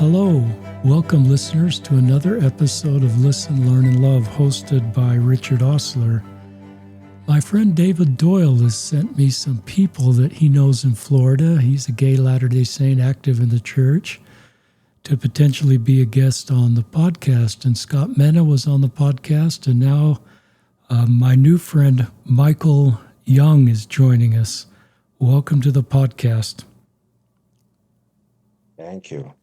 Hello, welcome listeners to another episode of Listen, Learn, and Love hosted by Richard Osler. My friend David Doyle has sent me some people that he knows in Florida. He's a gay Latter-day Saint active in the church to potentially be a guest on the podcast. And Scott Mena was on the podcast, and now my new friend Michael Young is joining us. Welcome to the podcast. Thank you.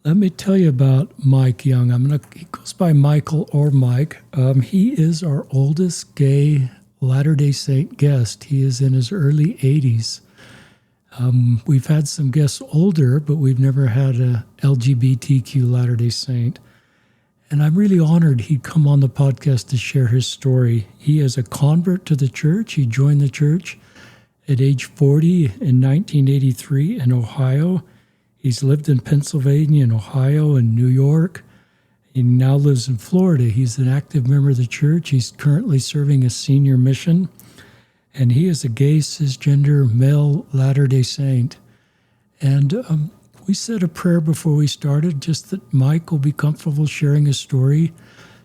Let me tell you about Mike Young. He goes by Michael or Mike. He is our oldest gay Latter-day Saint guest. He is in his early 80s. We've had some guests older, but we've never had a LGBTQ Latter-day Saint. And I'm really honored he'd come on the podcast to share his story. He is a convert to the church. He joined the church at age 40 in 1983 in Ohio. He's lived in Pennsylvania and Ohio and New York. He now lives in Florida. He's an active member of the church. He's currently serving a senior mission. And he is a gay, cisgender, male Latter-day Saint. And we said a prayer before we started, just that Mike will be comfortable sharing his story.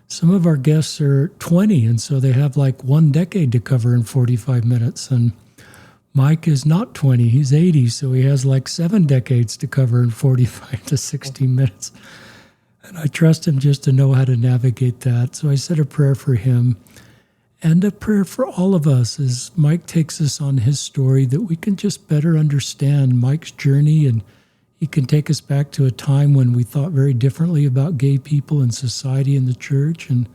Some of our guests are 20, and so they have like one decade to cover in 45 minutes. And Mike is not 20, he's 80, so he has like 7 decades to cover in 45 to 60 minutes. And I trust him just to know how to navigate that. So I said a prayer for him and a prayer for all of us as Mike takes us on his story, that we can just better understand Mike's journey, and he can take us back to a time when we thought very differently about gay people and society and the church. And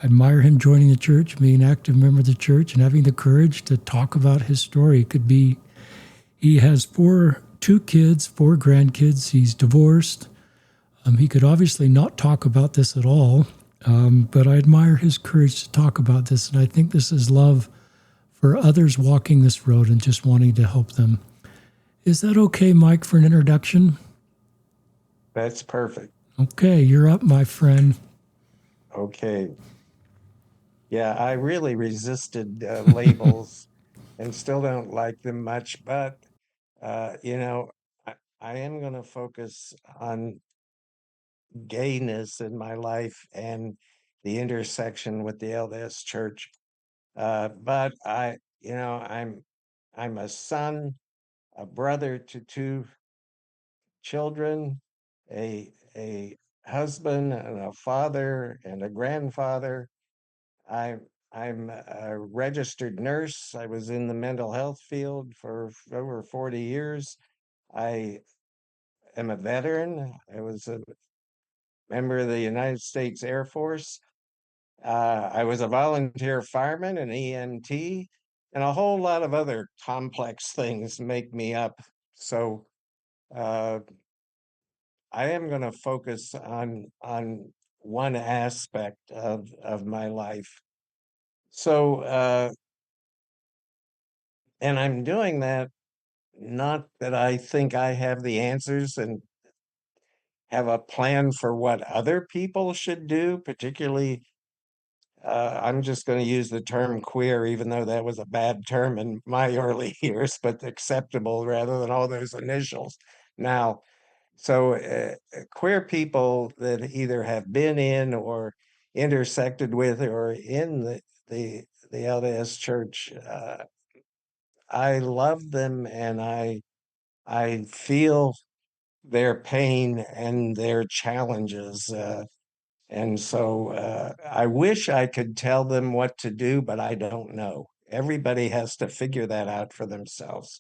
I admire him joining the church, being an active member of the church, and having the courage to talk about his story. It could be, he has 2 kids, 4 grandkids. He's divorced. He could obviously not talk about this at all, but I admire his courage to talk about this, and I think this is love for others walking this road and just wanting to help them. Is that okay, Mike, for an introduction? That's perfect. Okay, you're up, my friend. Okay. Yeah, I really resisted labels and still don't like them much, but, I am going to focus on gayness in my life and the intersection with the LDS Church. But I'm a son, a brother to 2 children, a husband and a father and a grandfather. I'm a registered nurse. I was in the mental health field for over 40 years. I am a veteran. I was a member of the United States Air Force. I was a volunteer fireman, an EMT, and a whole lot of other complex things make me up. So uh, I am going to focus on one aspect of my life. So, and I'm doing that not that I think I have the answers and have a plan for what other people should do, particularly. I'm just going to use the term queer, even though that was a bad term in my early years, but acceptable rather than all those initials now. So queer people that either have been in or intersected with or in the LDS Church, I love them, and I feel their pain and their challenges. And so I wish I could tell them what to do, but I don't know. Everybody has to figure that out for themselves.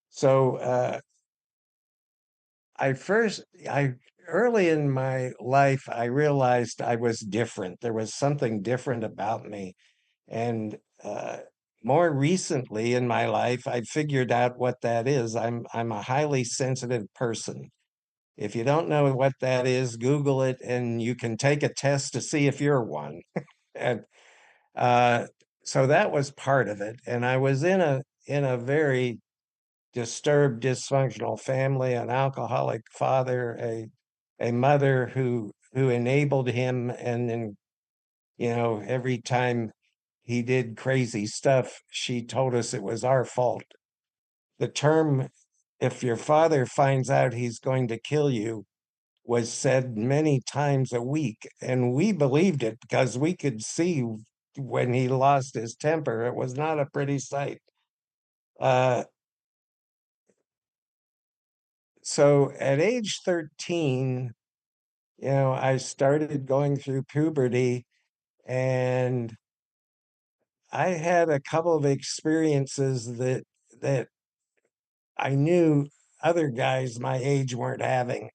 So I early in my life, I realized I was different. There was something different about me. And more recently in my life, I figured out what that is. I'm a highly sensitive person. If you don't know what that is, Google it, and you can take a test to see if you're one. And uh, so that was part of it. And I was in a very disturbed, dysfunctional family, an alcoholic father, a mother who enabled him, and then every time he did crazy stuff, she told us it was our fault. The term if your father finds out he's going to kill you was said many times a week. And we believed it because we could see when he lost his temper, it was not a pretty sight. Uh, so at age 13, I started going through puberty, and I had a couple of experiences that I knew other guys my age weren't having.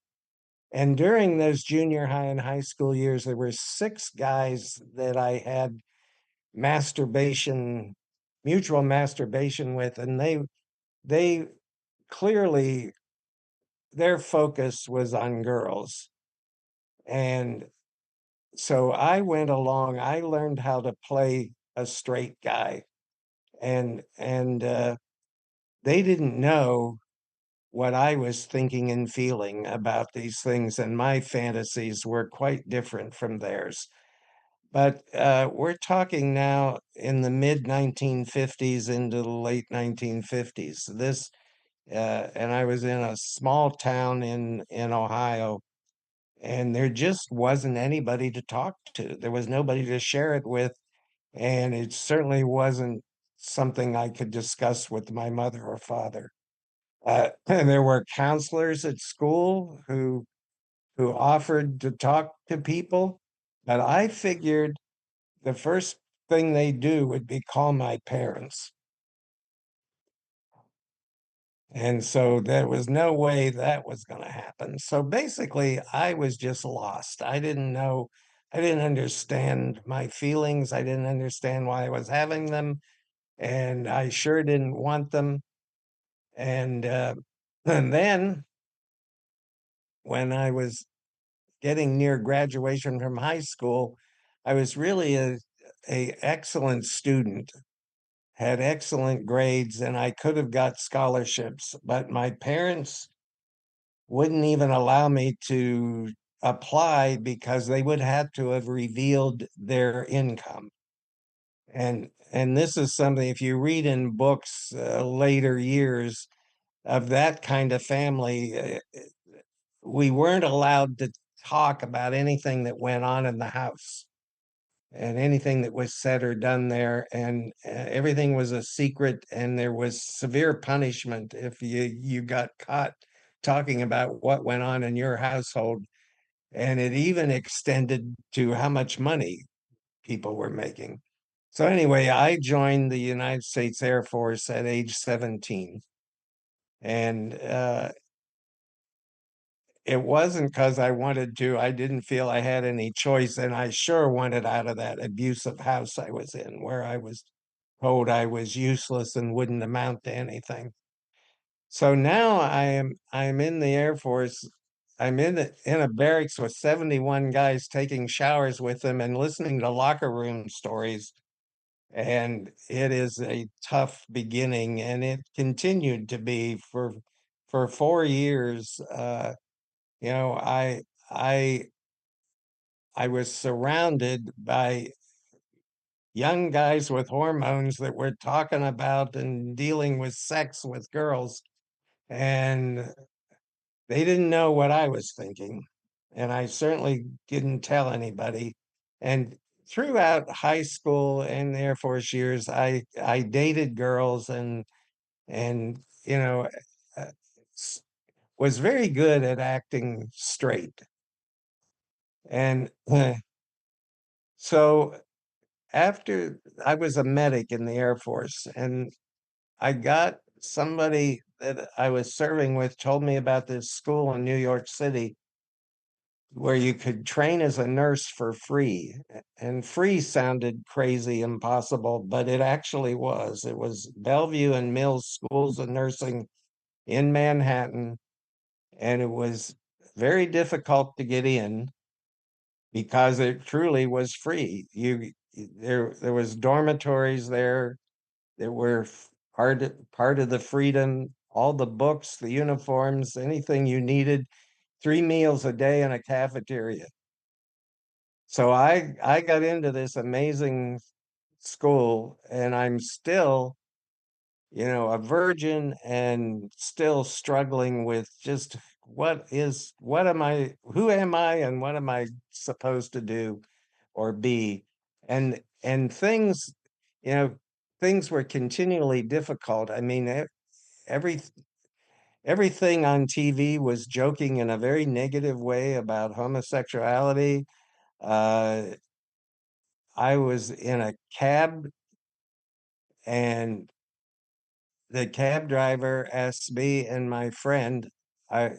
And during those junior high and high school years, there were six guys that I had masturbation, mutual masturbation with, and they clearly their focus was on girls. And so I went along, I learned how to play a straight guy. And they didn't know what I was thinking and feeling about these things, and my fantasies were quite different from theirs. But we're talking now in the mid 1950s into the late 1950s. And I was in a small town in Ohio, and there just wasn't anybody to talk to. There was nobody to share it with, and it certainly wasn't something I could discuss with my mother or father. And there were counselors at school who offered to talk to people, but I figured the first thing they do would be call my parents. And so there was no way that was going to happen. So basically, I was just lost. I didn't know, I didn't understand my feelings. I didn't understand why I was having them. And I sure didn't want them. And, uh, and then when I was getting near graduation from high school, I was really a excellent student, had excellent grades, and I could have got scholarships, but my parents wouldn't even allow me to apply because they would have to have revealed their income. And this is something, if you read in books later years of that kind of family, we weren't allowed to talk about anything that went on in the house and anything that was said or done there, and everything was a secret, and there was severe punishment if you got caught talking about what went on in your household. And it even extended to how much money people were making. So anyway, I joined the United States Air Force at age 17. And it wasn't because I wanted to. I didn't feel I had any choice. And I sure wanted out of that abusive house I was in, where I was told I was useless and wouldn't amount to anything. So now I'm in the Air Force. I'm in a barracks with 71 guys, taking showers with them and listening to locker room stories. And it is a tough beginning, and it continued to be for 4 years. You know, I I was surrounded by young guys with hormones that were talking about and dealing with sex with girls, and they didn't know what I was thinking, and I certainly didn't tell anybody. And throughout high school and the Air Force years, I dated girls, and uh, was very good at acting straight. And so after I was a medic in the Air Force, and I got somebody that I was serving with told me about this school in New York City where you could train as a nurse for free. And free sounded crazy, impossible, but it actually was. It was Bellevue and Mills Schools of Nursing in Manhattan, and it was very difficult to get in because it truly was free. There was dormitories there that were part of the freedom, all the books, the uniforms, anything you needed, 3 meals a day in a cafeteria. So I got into this amazing school, and I'm still, a virgin and still struggling with just who am I and what am I supposed to do or be? And you know, things were continually difficult. I mean, every everything on TV was joking in a very negative way about homosexuality. Uh, I was in a cab and the cab driver asked me and my friend, I,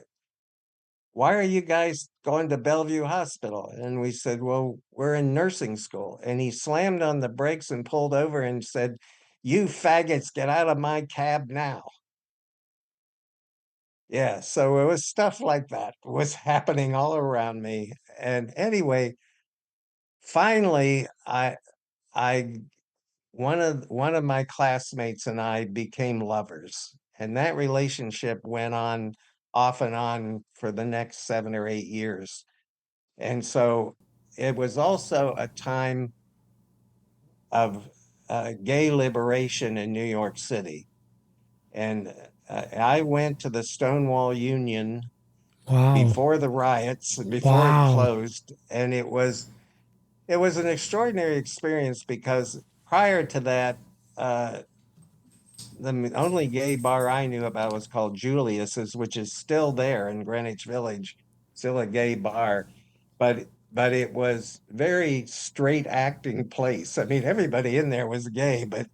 why are you guys going to Bellevue Hospital? And we said, well, we're in nursing school. And he slammed on the brakes and pulled over and said, you faggots, get out of my cab now. Yeah, so it was stuff like that was happening all around me. And anyway, finally, I one of my classmates and I became lovers, and that relationship went on off and on for the next 7 or 8 years. And so it was also a time of gay liberation in New York City. And I went to the Stonewall Union Wow. before the riots and before it Wow. closed, and it was an extraordinary experience because prior to that, uh, the only gay bar I knew about was called Julius's, which is still there in Greenwich Village, still a gay bar, but it was very straight acting place. I mean, everybody in there was gay, but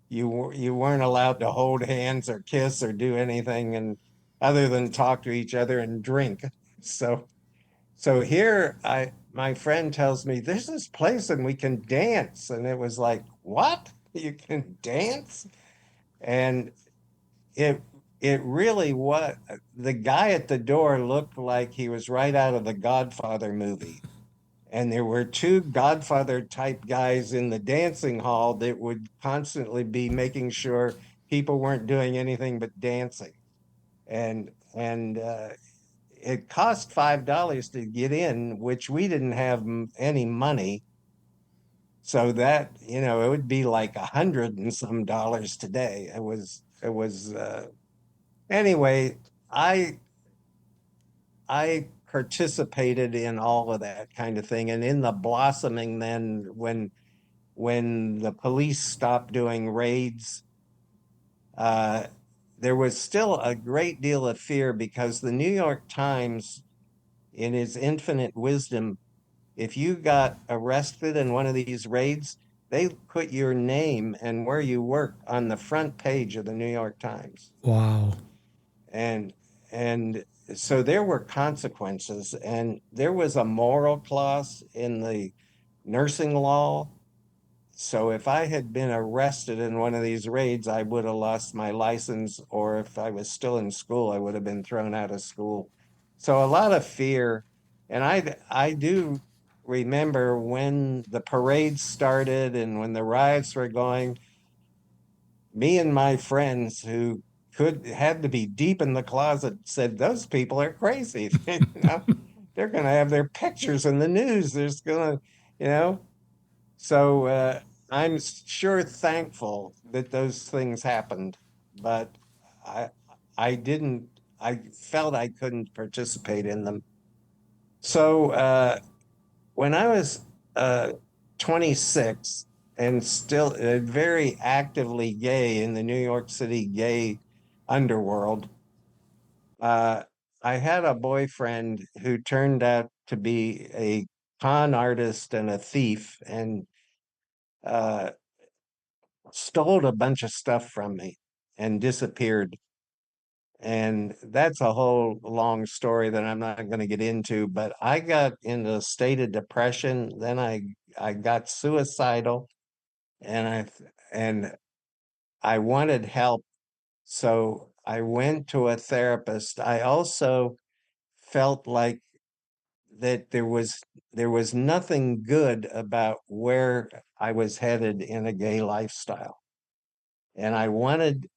you weren't allowed to hold hands or kiss or do anything and other than talk to each other and drink. So here my friend tells me there's this place and we can dance. And it was like, what? You can dance? And it it really was. The guy at the door looked like he was right out of the Godfather movie. And there were two Godfather type guys in the dancing hall that would constantly be making sure people weren't doing anything but dancing. And it cost $5 to get in, which we didn't have any money. So that, it would be like 100 and some dollars today. It was anyway, I participated in all of that kind of thing. And in the blossoming then when the police stopped doing raids, uh, there was still a great deal of fear because the New York Times, in its infinite wisdom, if you got arrested in one of these raids, they put your name and where you work on the front page of the New York Times. Wow. And and so there were consequences, and there was a moral clause in the nursing law. So if I had been arrested in one of these raids, I would have lost my license, or if I was still in school, I would have been thrown out of school. So a lot of fear. And I do remember when the parades started and when the riots were going, me and my friends who could had to be deep in the closet said those people are crazy. They're going to have their pictures in the news. There's going to, you know. So I'm sure thankful that those things happened, but I I didn't. I felt I couldn't participate in them. So when I was uh, 26 and still very actively gay in the New York City gay underworld, uh, I had a boyfriend who turned out to be a con artist and a thief and uh, stole a bunch of stuff from me and disappeared. And that's a whole long story that I'm not going to get into, but I got in a state of depression. Then I got suicidal and I wanted help. So I went to a therapist. I also felt like that there was nothing good about where I was headed in a gay lifestyle. And I wanted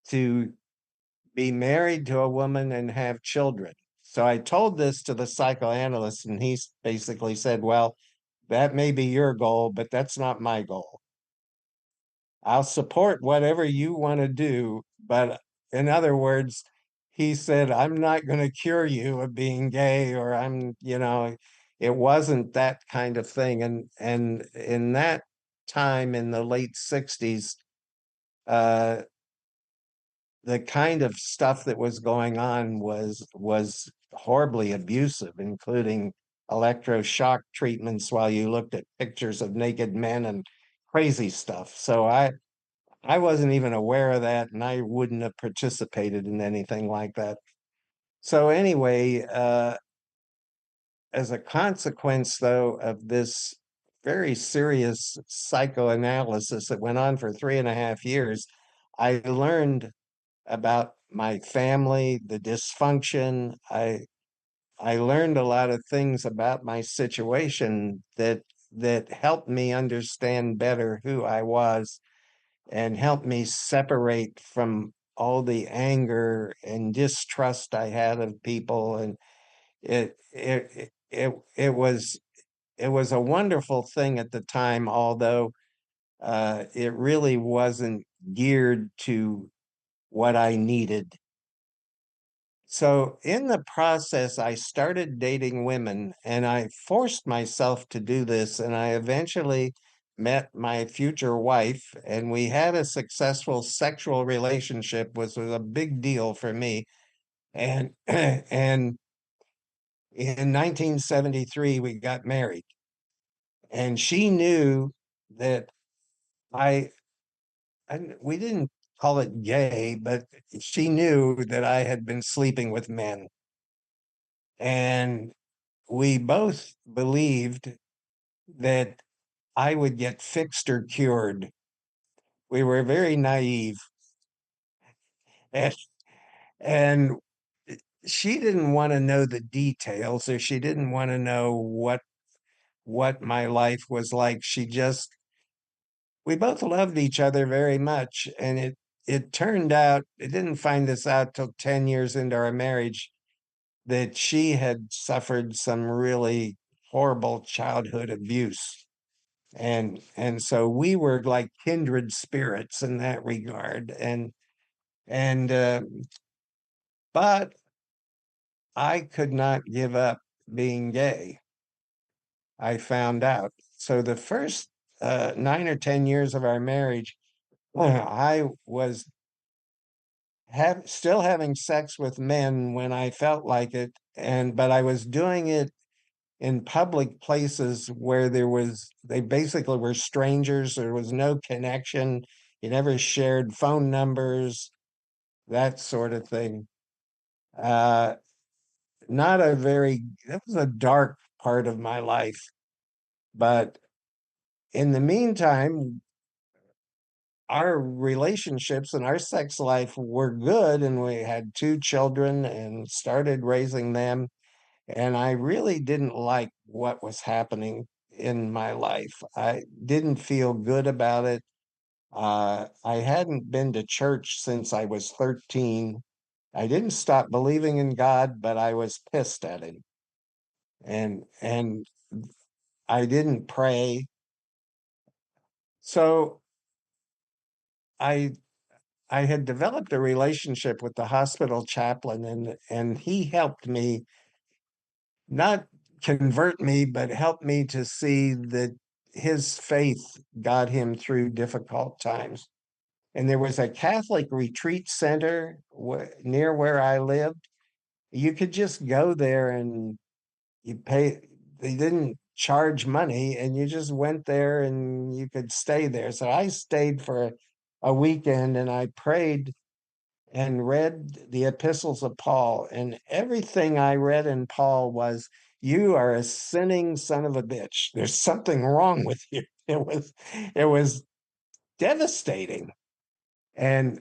to be married to a woman and have children. So I told this to the psychoanalyst, and he basically said, well, that may be your goal, but that's not my goal. I'll support whatever you want to do. But in other words, he said, I'm not going to cure you of being gay, or it wasn't that kind of thing. And in that time in the late 60s, uh, the kind of stuff that was going on was horribly abusive, including electroshock treatments while you looked at pictures of naked men and crazy stuff. So I wasn't even aware of that, and I wouldn't have participated in anything like that. So anyway, as a consequence, though, of this very serious psychoanalysis that went on for 3.5 years, I learned about my family, the dysfunction. I learned a lot of things about my situation that helped me understand better who I was and helped me separate from all the anger and distrust I had of people. And it was a wonderful thing at the time, although it really wasn't geared to what I needed. So in the process, I started dating women, and I forced myself to do this. And I eventually met my future wife, and we had a successful sexual relationship, which was a big deal for me. And and in 1973, we got married, and she knew that I, we didn't call it gay, but she knew that I had been sleeping with men. And we both believed that I would get fixed or cured. We were very naive. And, and she didn't want to know the details, or she didn't want to know what my life was like. We both loved each other very much. And it turned out, it didn't find this out till 10 years into our marriage, that she had suffered some really horrible childhood abuse. And so we were like kindred spirits in that regard. And but I could not give up being gay. I found out. So the first 9 or 10 years of our marriage, I was still having sex with men when I felt like it, but I was doing it in public places where they basically were strangers. There was no connection. You never shared phone numbers, that sort of thing. Uh, not a very, It was a dark part of my life. But in the meantime, our relationships and our sex life were good, and we had 2 children and started raising them. And I really didn't like what was happening in my life. I didn't feel good about it. I hadn't been to church since I was 13. I didn't stop believing in God, but I was pissed at him. And I didn't pray. So I I had developed a relationship with the hospital chaplain, and he helped me not convert me, but help me to see that his faith got him through difficult times. And there was a Catholic retreat center near where I lived. You could just go there and you pay, they didn't charge money, and you just went there and you could stay there. So I stayed for a weekend, and I prayed and read the epistles of Paul, and everything I read in Paul was, you are a sinning son of a bitch. There's something wrong with you. It was devastating. And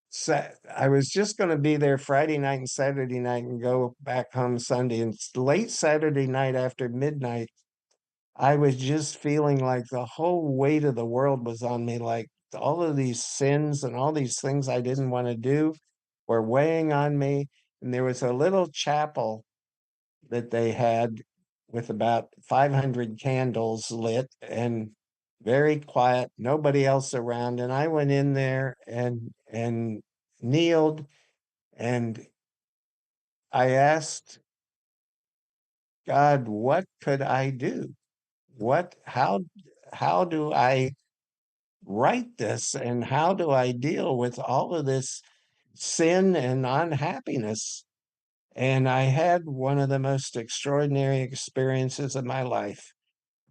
so I was just going to be there Friday night and Saturday night and go back home Sunday. And late Saturday night after midnight, I was just feeling like the whole weight of the world was on me, like all of these sins and all these things I didn't want to do were weighing on me. And there was a little chapel that they had with about 500 candles lit. And very quiet, nobody else around. And I went in there and kneeled, and I asked God, what could I do? What how do I write this, and how do I deal with all of this sin and unhappiness? And I had one of the most extraordinary experiences of my life.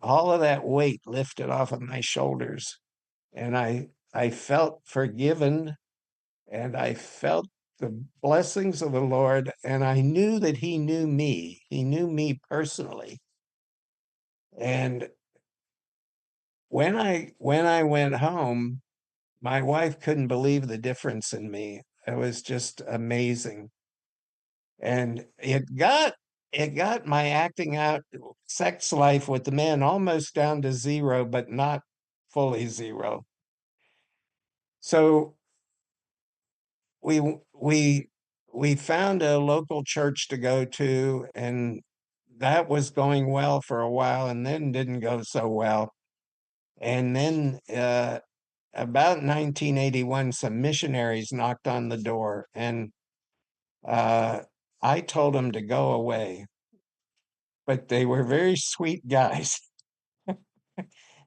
All of that weight lifted off of my shoulders, and I felt forgiven, and I felt the blessings of the Lord, and I knew that he knew me. He knew me personally. And when I went home, my wife couldn't believe the difference in me. It was just amazing. And it got my acting out sex life with the men almost down to zero, but not fully zero. So we we we found a local church to go to, and that was going well for a while, and then didn't go so well. And then about 1981, some missionaries knocked on the door, and uh, I told them to go away, but they were very sweet guys.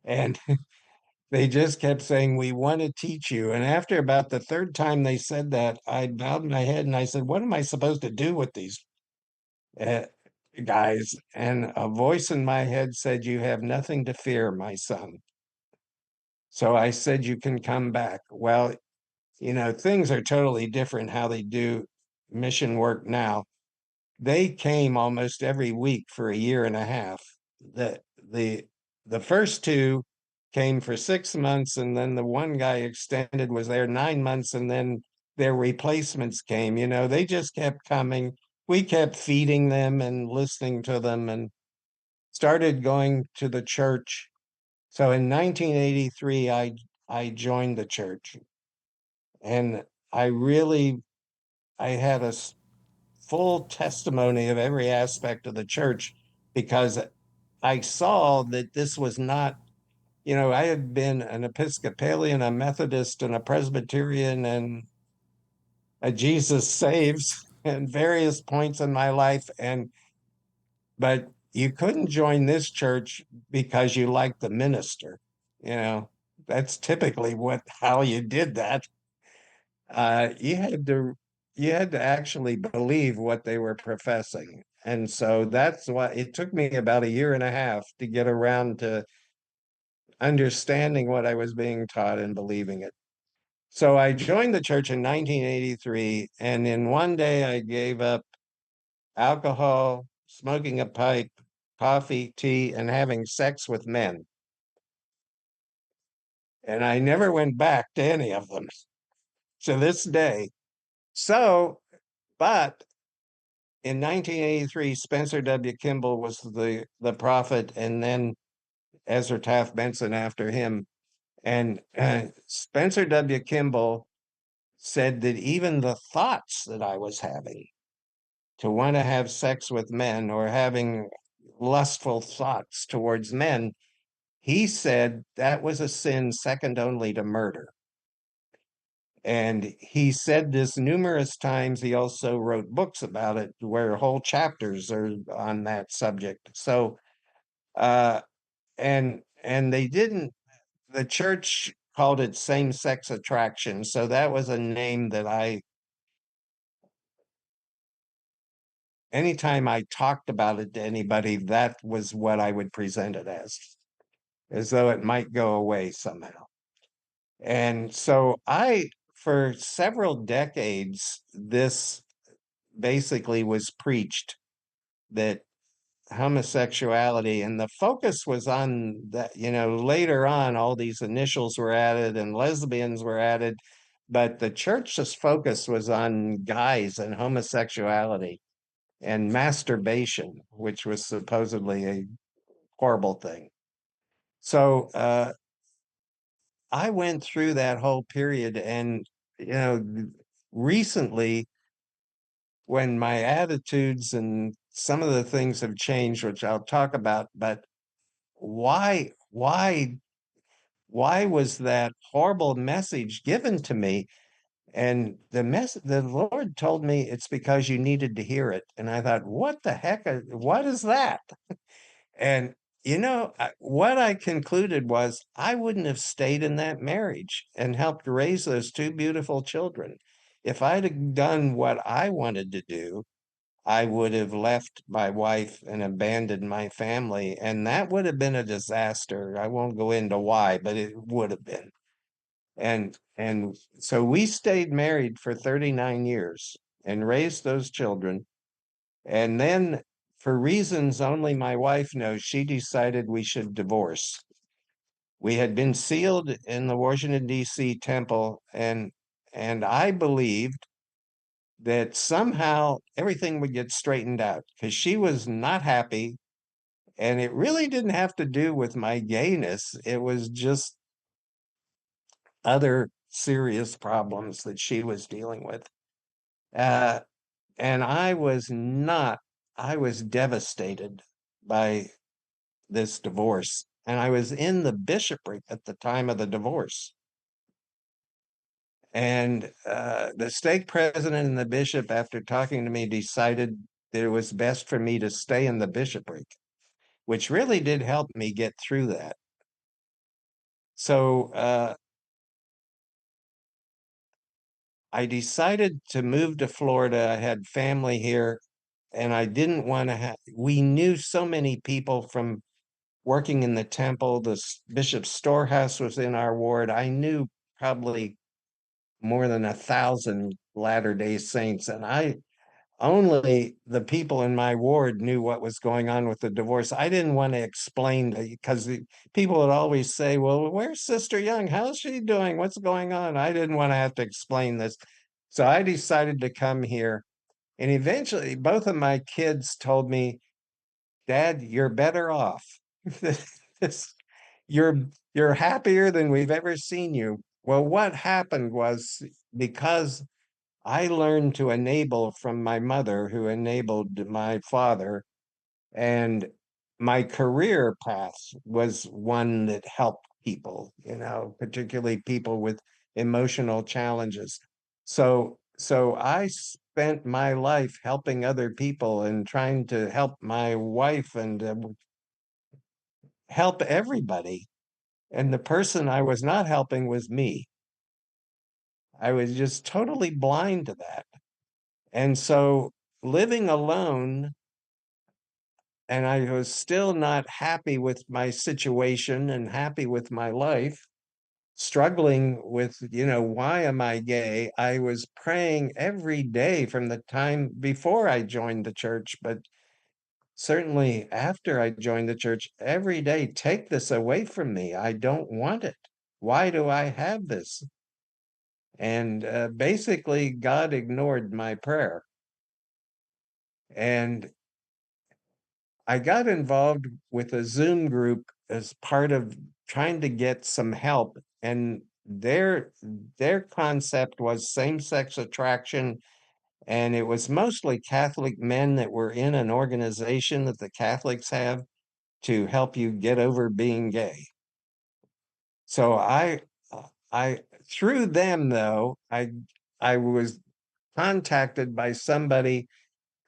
And they just kept saying, "We want to teach you." And after about the third time they said that, I bowed my head and I said, "What am I supposed to do with these uh, guys?" And a voice in my head said, "You have nothing to fear, my son." So I said, "You can come back." Well, things are totally different how they do mission work now. They came almost every week for a year and a half. The the the first two came for 6 months, and then the one guy extended, was there 9 months, and then their replacements came. They just kept coming. We kept feeding them and listening to them, and started going to the church. So in 1983, I joined the church, and I had a full testimony of every aspect of the church, because I saw that this was not, I had been an Episcopalian, a Methodist, and a Presbyterian, and a Jesus Saves and various points in my life. But you couldn't join this church because you liked the minister. You know, that's typically how you did that. You had to actually believe what they were professing. And so that's why it took me about a year and a half to get around to understanding what I was being taught and believing it. So I joined the church in 1983, and in one day I gave up alcohol, smoking a pipe, coffee, tea, and having sex with men. And I never went back to any of them to this day. So, but in 1983, Spencer W. Kimball was the prophet, and then Ezra Taft Benson after him. And Spencer W. Kimball said that even the thoughts that I was having to want to have sex with men, or having lustful thoughts towards men, he said that was a sin second only to murder. And he said this numerous times. He also wrote books about it where whole chapters are on that subject. So, uh, and the church called it same-sex attraction. So that was a name that anytime I talked about it to anybody, that was what I would present it as though it might go away somehow. And so for several decades, this basically was preached, that homosexuality, and the focus was on that. Later on, all these initials were added and lesbians were added, but the church's focus was on guys and homosexuality and masturbation, which was supposedly a horrible thing. So I went through that whole period, and recently, when my attitudes and some of the things have changed, which I'll talk about, but why why was that horrible message given to me? And the Lord told me it's because you needed to hear it. And I thought, what the heck? What is that? And what I concluded was I wouldn't have stayed in that marriage and helped raise those two beautiful children. If I'd have done what I wanted to do, I would have left my wife and abandoned my family, and that would have been a disaster. I won't go into why, but it would have been. And so we stayed married for 39 years and raised those children. And then, for reasons only my wife knows, she decided we should divorce. We had been sealed in the Washington, D.C. temple, and I believed that somehow everything would get straightened out because she was not happy. And it really didn't have to do with my gayness. It was just other serious problems that she was dealing with. Uh, and I was devastated by this divorce. And I was in the bishopric at the time of the divorce. And the stake president and the bishop, after talking to me, decided that it was best for me to stay in the bishopric, which really did help me get through that. So I decided to move to Florida. I had family here, and I didn't want to have, we knew so many people from working in the temple. The bishop's storehouse was in our ward. I knew probably more than 1,000 Latter-day Saints, and I only the people in my ward knew what was going on with the divorce. I didn't want to explain because people would always say, well, where's Sister Young? How's she doing? What's going on? I didn't want to have to explain this. So I decided to come here. And eventually, both of my kids told me, Dad, you're better off. This, you're you're happier than we've ever seen you. Well, what happened was because I learned to enable from my mother, who enabled my father, and my career path was one that helped people, particularly people with emotional challenges. So I spent my life helping other people and trying to help my wife and help everybody. And the person I was not helping was me. I was just totally blind to that. And so living alone, and I was still not happy with my situation and happy with my life, struggling with, why am I gay? I was praying every day from the time before I joined the church, but certainly after I joined the church, every day, take this away from me. I don't want it. Why do I have this? And basically, God ignored my prayer. And I got involved with a Zoom group as part of trying to get some help. And their concept was same-sex attraction. And it was mostly Catholic men that were in an organization that the Catholics have to help you get over being gay. So I through them though, I was contacted by somebody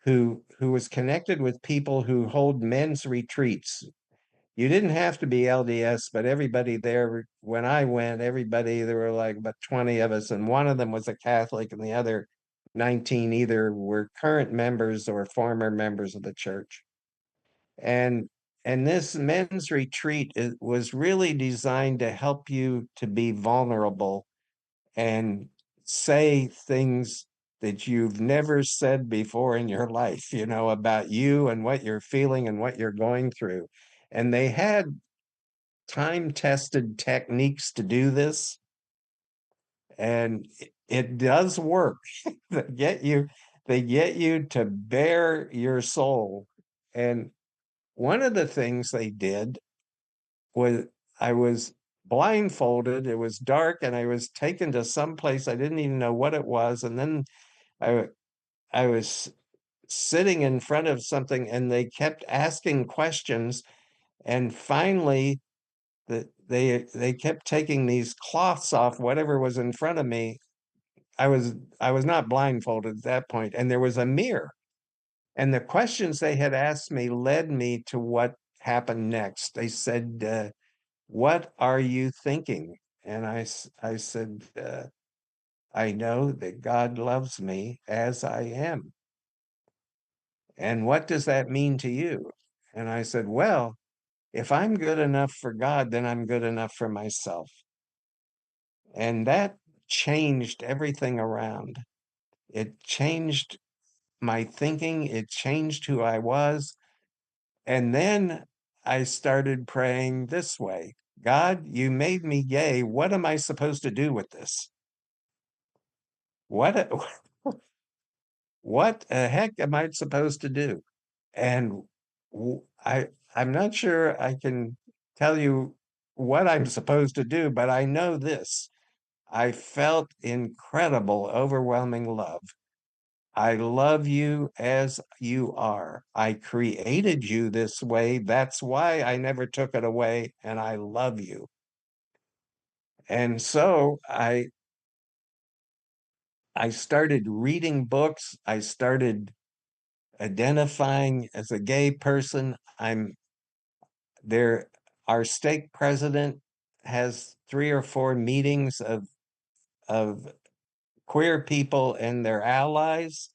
who was connected with people who hold men's retreats. You didn't have to be LDS, but everybody there, when I went, there were like about 20 of us, and one of them was a Catholic, and the other 19 either were current members or former members of the church. And this men's retreat was really designed to help you to be vulnerable and say things that you've never said before in your life, about you and what you're feeling and what you're going through. And they had time-tested techniques to do this, and it does work. They get you to bare your soul. And one of the things they did was I was blindfolded. It was dark, and I was taken to some place I didn't even know what it was. And then I I was sitting in front of something, and they kept asking questions. And finally, they kept taking these cloths off whatever was in front of me. I was not blindfolded at that point, and there was a mirror. And the questions they had asked me led me to what happened next. They said, "What are you thinking?" And I said, "I know that God loves me as I am." "And what does that mean to you?" And I said, "Well, if I'm good enough for God, then I'm good enough for myself." And that changed everything around. It changed my thinking, it changed who I was. And then I started praying this way: "God, you made me gay. What am I supposed to do with this? What what the heck am I supposed to do?" And I'm not sure I can tell you what I'm supposed to do, but I know this. I felt incredible, overwhelming love. I love you as you are. I created you this way. That's why I never took it away, and I love you. And so I started reading books. I started identifying as a gay person. I'm there. Our stake president has 3 or 4 meetings of queer people and their allies.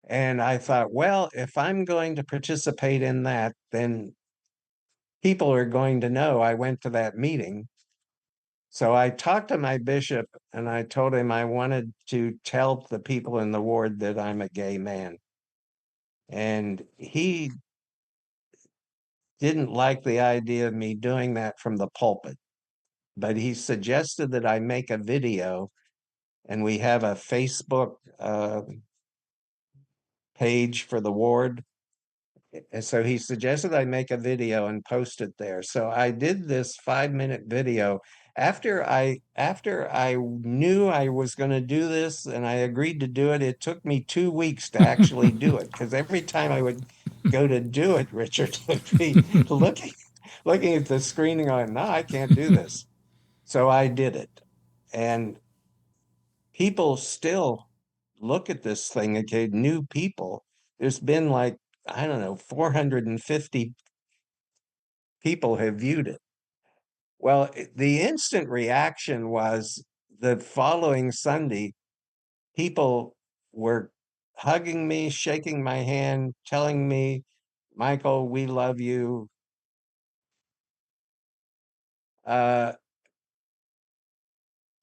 And I thought, well, if I'm going to participate in that, then people are going to know I went to that meeting. So I talked to my bishop and I told him I wanted to tell the people in the ward that I'm a gay man. And he didn't like the idea of me doing that from the pulpit, but he suggested that I make a video, and we have a Facebook page for the ward. And so he suggested I make a video and post it there. So I did this 5-minute video. After I knew I was going to do this and I agreed to do it, it took me 2 weeks to actually do it, because every time I would go to do it, Richard would be looking at the screen and going, "No, I can't do this." So I did it. And people still look at this thing, okay, new people. There's been like, I don't know, 450 people have viewed it. Well, the instant reaction was the following Sunday, people were hugging me, shaking my hand, telling me, "Michael, we love you." Uh,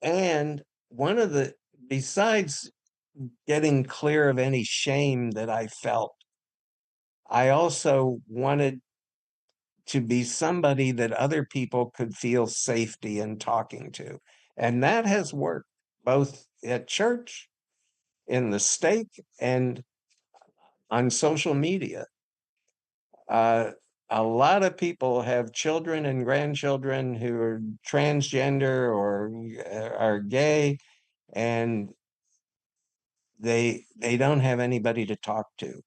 and one of the, besides getting clear of any shame that I felt, I also wanted to be somebody that other people could feel safety in talking to. And that has worked both at church, in the stake, and on social media. Uh, a lot of people have children and grandchildren who are transgender or are gay, and they don't have anybody to talk to.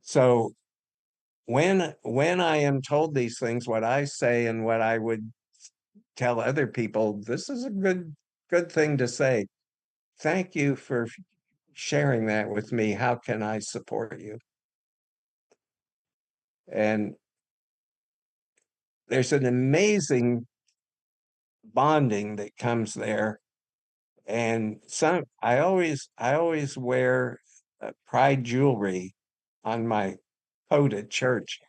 So when I am told these things, what I say and what I would tell other people, this is a good thing to say. "Thank you for sharing that with me. How can I support you?" And there's an amazing bonding that comes there. And I always wear pride jewelry on my coat at church.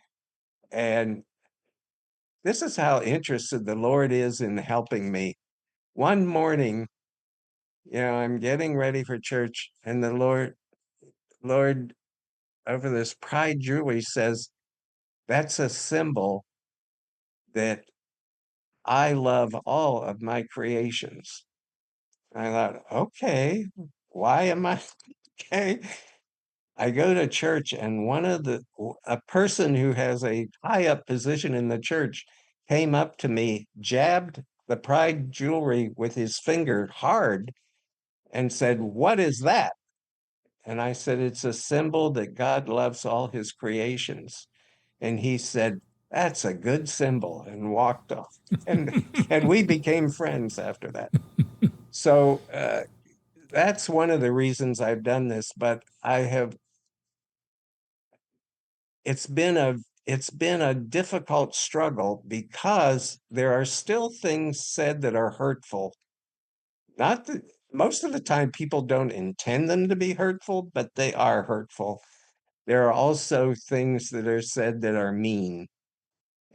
And this is how interested the Lord is in helping me. One morning, I'm getting ready for church, and the Lord, over this pride jewelry, says, "That's a symbol that I love all of my creations." And I thought, okay, why am I okay? I go to church, and a person who has a high up position in the church came up to me, jabbed the pride jewelry with his finger hard, and said, "What is that?" And I said, "It's a symbol that God loves all his creations." And he said, that's a good symbol, and walked off. And we became friends after that. So that's one of the reasons I've done this, but it's been a difficult struggle because there are still things said that are hurtful. Not that most of the time people don't intend them to be hurtful, but they are hurtful. There are also things that are said that are mean.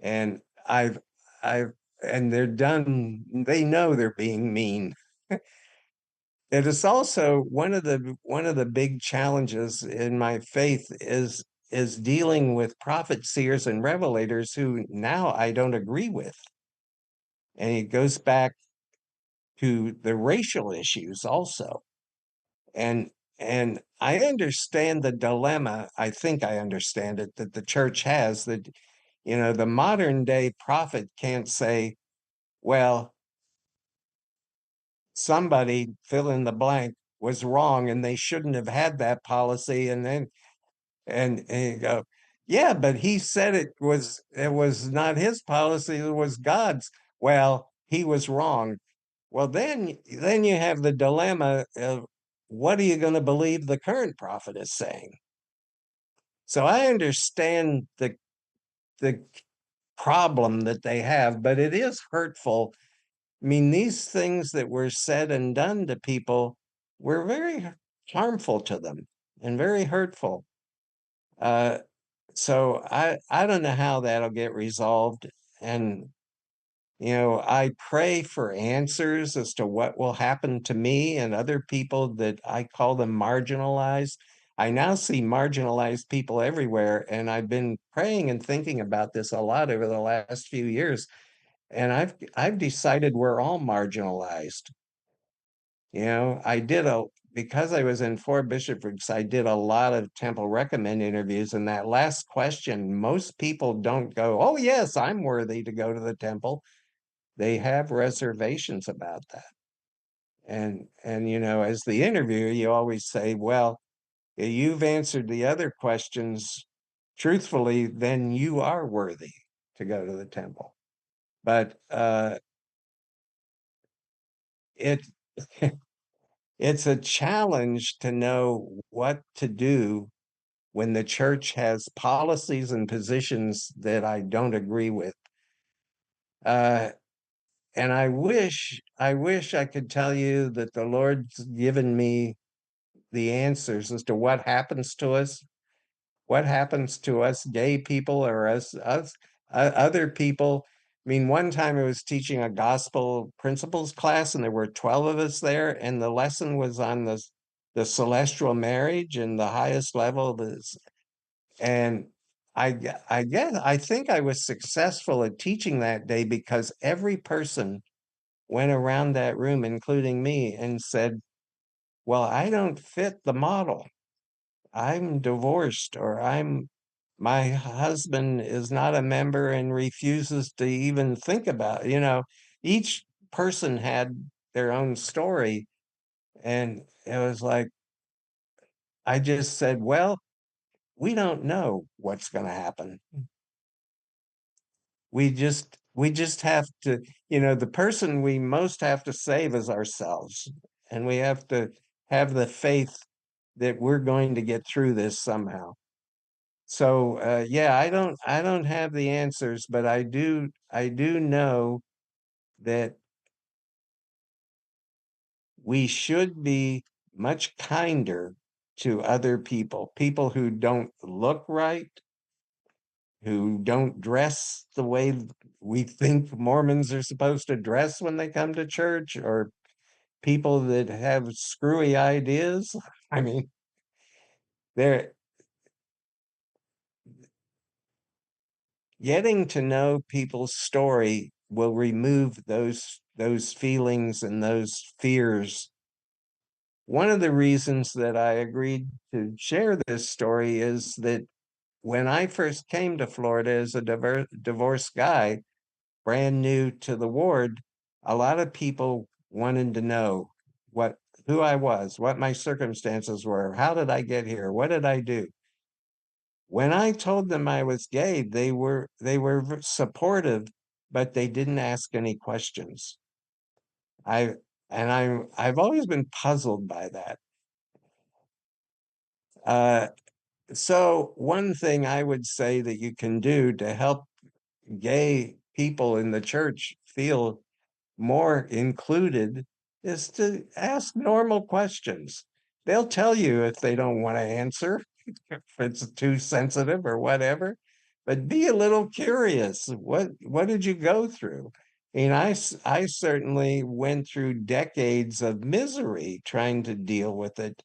And I've I've and they're done, they know they're being mean. It is also one of the big challenges in my faith is dealing with prophets, seers, and revelators who now I don't agree with. And it goes back to the racial issues also. And and I understand the dilemma, I think I understand it, that the church has, that the modern day prophet can't say, well, somebody fill in the blank was wrong and they shouldn't have had that policy, and you go, yeah, but he said it was not his policy, it was God's. Well, he was wrong. Well, then you have the dilemma of, what are you going to believe the current prophet is saying? So I understand the problem that they have, but it is hurtful. I mean, these things that were said and done to people were very harmful to them and very hurtful. Uh, so I don't know how that'll get resolved. And I pray for answers as to what will happen to me and other people that I call them marginalized. I now see marginalized people everywhere, and I've been praying and thinking about this a lot over the last few years. And I've decided we're all marginalized. I did because I was in 4 bishoprics, I did a lot of Temple Recommend interviews. And that last question, most people don't go, oh, yes, I'm worthy to go to the temple. They have reservations about that. And as the interviewer, you always say, well, you've answered the other questions truthfully, then you are worthy to go to the temple. But it it's a challenge to know what to do when the church has policies and positions that I don't agree with. Uh, and I wish I could tell you that the Lord's given me the answers as to what happens to us gay people, or us other people. I mean, one time I was teaching a gospel principles class, and there were 12 of us there, and the lesson was on the celestial marriage and the highest level of this. And I think I was successful at teaching that day because every person went around that room, including me, and said, well, I don't fit the model. I'm divorced, or my husband is not a member and refuses to even think about, each person had their own story. And it was like, I just said, well, we don't know what's going to happen. We just have to, the person we most have to save is ourselves. And we have to have the faith that we're going to get through this somehow. So yeah, I don't have the answers, but I do know that we should be much kinder to other people who don't look right, who don't dress the way we think Mormons are supposed to dress when they come to church, or people that have screwy ideas. I mean, they're getting to know people's story will remove those feelings and those fears. One of the reasons that I agreed to share this story is that when I first came to Florida as a divorced guy, brand new to the ward, a lot of people wanted to know who I was, what my circumstances were, how did I get here, what did I do? When I told them I was gay, they were supportive, but they didn't ask any questions. I I've always been puzzled by that. Uh, so one thing I would say that you can do to help gay people in the church feel more included is to ask normal questions. They'll tell you if they don't want to answer, if it's too sensitive or whatever, but be a little curious. What did you go through? I certainly went through decades of misery trying to deal with it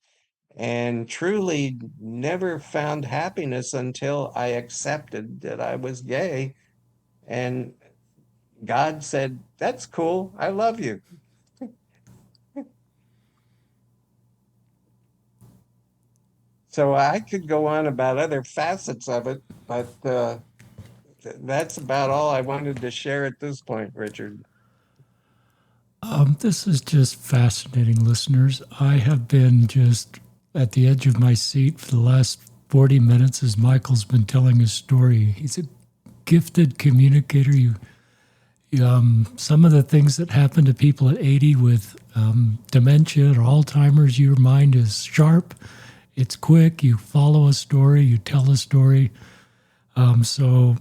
and truly never found happiness until I accepted that I was gay. And God said, "That's cool. I love you." So I could go on about other facets of it, but that's about all I wanted to share at this point, Richard. This is just fascinating, listeners. I have been just at the edge of my seat for the last 40 minutes as Michael's been telling his story. He's a gifted communicator. Some of the things that happen to people at 80 with dementia or Alzheimer's, your mind is sharp, it's quick, you follow a story, you tell a story. So,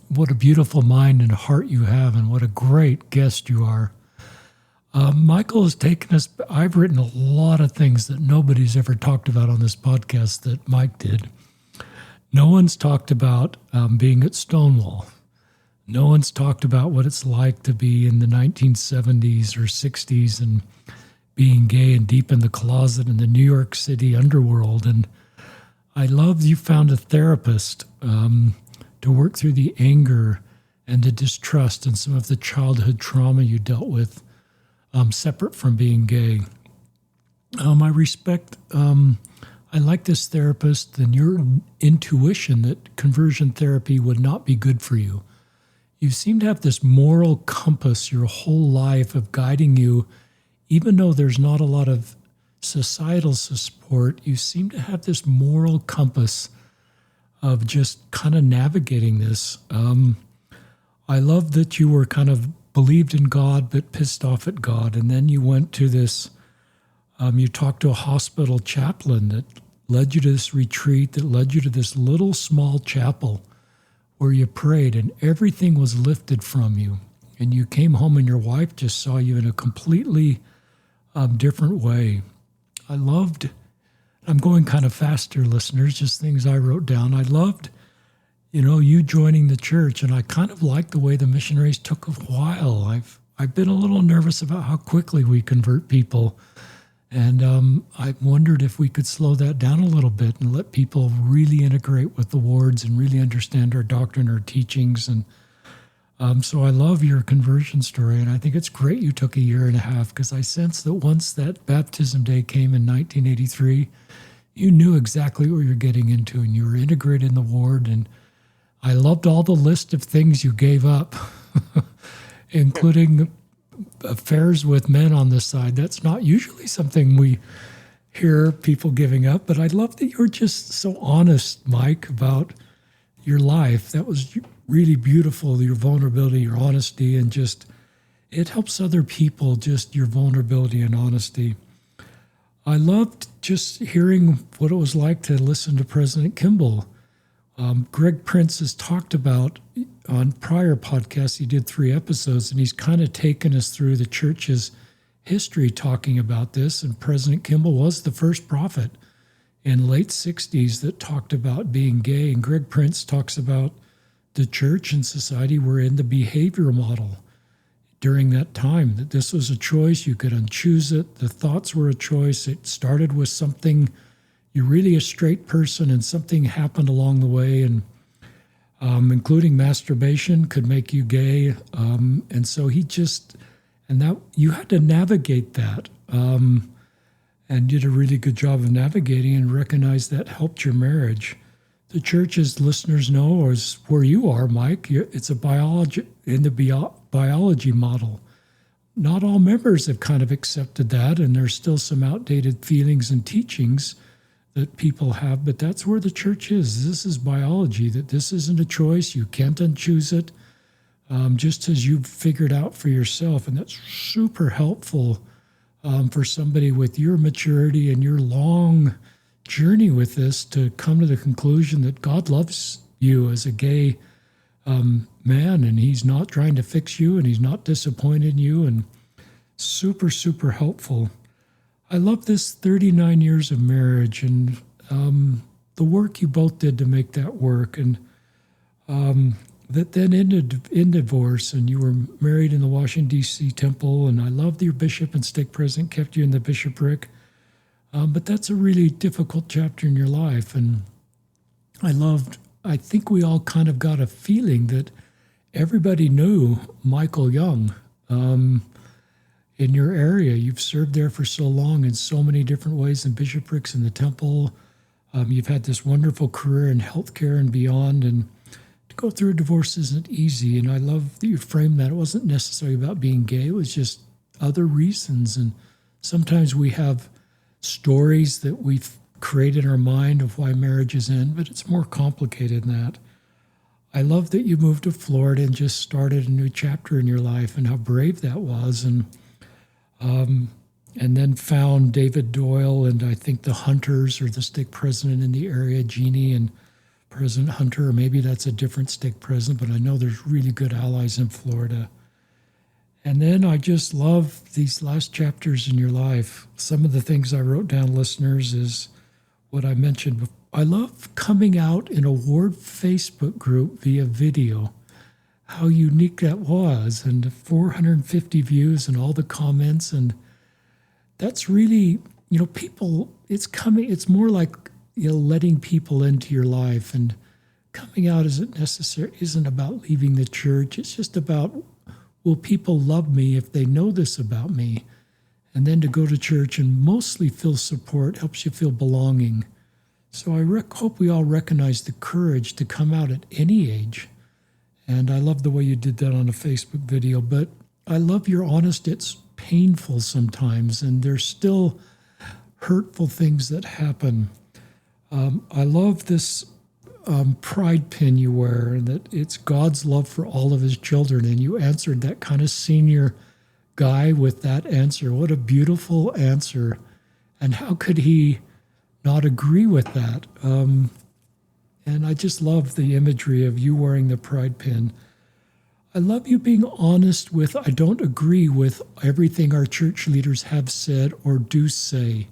what a beautiful mind and heart you have, and what a great guest you are. Michael has taken us, I've written a lot of things that nobody's ever talked about on this podcast that Mike did. No one's talked about being at Stonewall. No one's talked about what it's like to be in the 1970s or 60s and being gay and deep in the closet in the New York City underworld. And I love you found a therapist to work through the anger and the distrust and some of the childhood trauma you dealt with separate from being gay. I like this therapist and your intuition that conversion therapy would not be good for you. You seem to have this moral compass your whole life of guiding you, even though there's not a lot of societal support. You seem to have this moral compass of just kind of navigating this. I love that you were kind of believed in God but pissed off at God, and then you went to this. You talked to a hospital chaplain that led you to this retreat, that led you to this little small chapel where you prayed and everything was lifted from you. And you came home and your wife just saw you in a completely different way. I'm going kind of faster, listeners, just things I wrote down. I loved, you joining the church, and I kind of liked the way the missionaries took a while. I've been a little nervous about how quickly we convert people. And I wondered if we could slow that down a little bit and let people really integrate with the wards and really understand our doctrine, our teachings. And so I love your conversion story. And I think it's great you took a year and a half, because I sense that once that baptism day came in 1983, you knew exactly what you're getting into and you were integrated in the ward. And I loved all the list of things you gave up, including affairs with men on this side. That's not usually something we hear people giving up, but I love that you're just so honest, Mike, about your life. That was really beautiful, your vulnerability, your honesty, and just it helps other people, just your vulnerability and honesty. I loved just hearing what it was like to listen to President Kimball. Greg Prince has talked about on prior podcasts, he did 3 episodes, and he's kind of taken us through the church's history talking about this. And President Kimball was the first prophet in late 60s that talked about being gay. And Greg Prince talks about the church and society were in the behavior model during that time, that this was a choice. You could unchoose it. The thoughts were a choice. It started with something, you're really a straight person, and something happened along the way, and including masturbation could make you gay. And so that you had to navigate that, and did a really good job of navigating and recognized that helped your marriage. The church, as listeners know, is where you are, Mike. It's a biology model. Not all members have kind of accepted that, and there's still some outdated feelings and teachings that people have, but that's where the church is. This is biology, that this isn't a choice. You can't unchoose it, just as you've figured out for yourself. And that's super helpful for somebody with your maturity and your long journey with this to come to the conclusion that God loves you as a gay man, and he's not trying to fix you, and he's not disappointed in you, and super, super helpful. I love this 39 years of marriage and the work you both did to make that work, and that then ended in divorce, and you were married in the Washington, D.C. temple, and I love your bishop and stake president kept you in the bishopric. But that's a really difficult chapter in your life, and I think we all kind of got a feeling that everybody knew Michael Young. In your area, you've served there for so long in so many different ways in bishoprics in the temple. You've had this wonderful career in healthcare and beyond, and to go through a divorce isn't easy. And I love that you framed that. It wasn't necessarily about being gay. It was just other reasons. And sometimes we have stories that we've created in our mind of why marriages end, but it's more complicated than that. I love that you moved to Florida and just started a new chapter in your life, and how brave that was. And then found David Doyle and I think the Hunters, or the stake president in the area, Jeannie and President Hunter, or maybe that's a different stake president, but I know there's really good allies in Florida. And then I just love these last chapters in your life. Some of the things I wrote down, listeners, is what I mentioned before. I love coming out in a ward Facebook group via video. How unique that was, and 450 views and all the comments, and that's really, people, it's more like, letting people into your life, and coming out isn't about leaving the church. It's just about, will people love me if they know this about me? And then to go to church and mostly feel support helps you feel belonging. So I hope we all recognize the courage to come out at any age. And I love the way you did that on a Facebook video, but I love your honesty. It's painful sometimes, and there's still hurtful things that happen. I love this pride pin you wear, and that it's God's love for all of his children, and you answered that kind of senior guy with that answer. What a beautiful answer, and how could he not agree with that? And I just love the imagery of you wearing the pride pin. I love you being honest with, I don't agree with everything our church leaders have said or do say.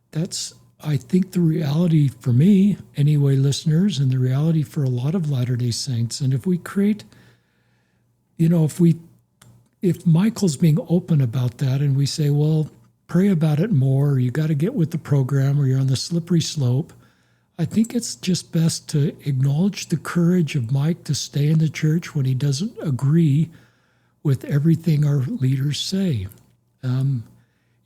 That's, I think, the reality for me, anyway, listeners, and the reality for a lot of Latter-day Saints. And if we create, if Michael's being open about that, and we say, well, pray about it more, or you got to get with the program, or you're on the slippery slope, I think it's just best to acknowledge the courage of Mike to stay in the church when he doesn't agree with everything our leaders say.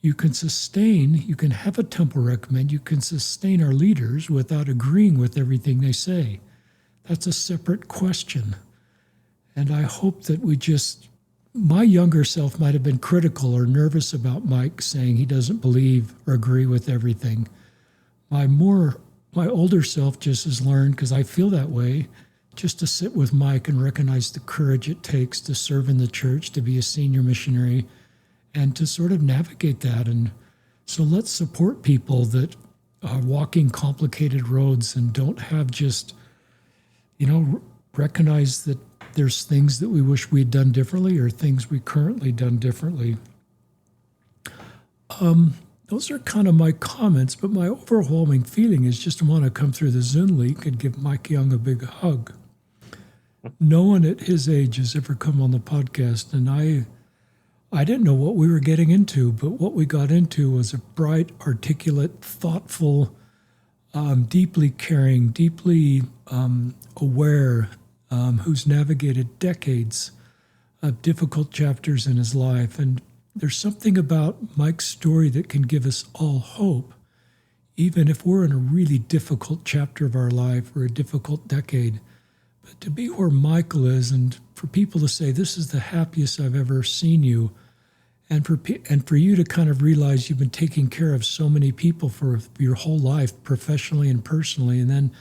You can have a temple recommend, you can sustain our leaders without agreeing with everything they say. That's a separate question. And I hope that my younger self might have been critical or nervous about Mike saying he doesn't believe or agree with everything. My older self just has learned, because I feel that way, just to sit with Mike and recognize the courage it takes to serve in the church, to be a senior missionary, and to sort of navigate that. And so let's support people that are walking complicated roads and don't have just, recognize that there's things that we wish we'd done differently, or things we currently done differently. Those are kind of my comments, but my overwhelming feeling is just to want to come through the Zoom link and give Mike Young a big hug. No one at his age has ever come on the podcast, and I didn't know what we were getting into, but what we got into was a bright, articulate, thoughtful, deeply caring, deeply aware, who's navigated decades of difficult chapters in his life. And there's something about Mike's story that can give us all hope, even if we're in a really difficult chapter of our life or a difficult decade. But to be where Michael is, and for people to say, this is the happiest I've ever seen you, and for you to kind of realize you've been taking care of so many people for your whole life, professionally and personally, and then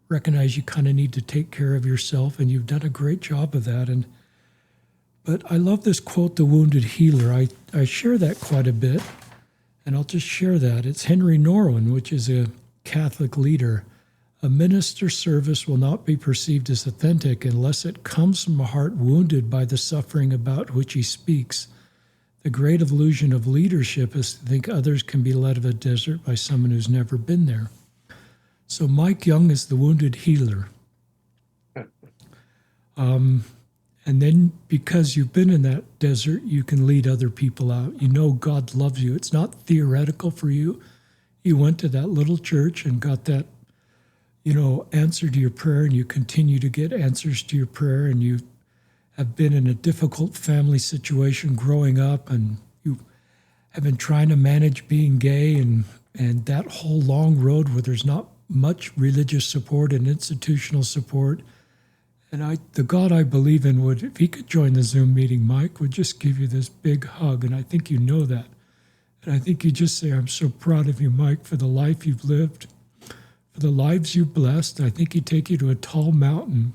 recognize you kind of need to take care of yourself, and you've done a great job of that. And but I love this quote, "The wounded healer." I share that quite a bit, and I'll just share that. It's Henry Norwin, which is a Catholic leader. A minister's service will not be perceived as authentic unless it comes from a heart wounded by the suffering about which he speaks. The great illusion of leadership is to think others can be led of a desert by someone who's never been there. So Mike Young is the wounded healer. And then because you've been in that desert, you can lead other people out. You know God loves you. It's not theoretical for you. You went to that little church and got that, answer to your prayer, and you continue to get answers to your prayer, and you have been in a difficult family situation growing up, and you have been trying to manage being gay and that whole long road where there's not much religious support and institutional support. And the God I believe in would, if he could join the Zoom meeting, Mike, would just give you this big hug. And I think you know that. And I think you just say, "I'm so proud of you, Mike, for the life you've lived, for the lives you've blessed." I think he'd take you to a tall mountain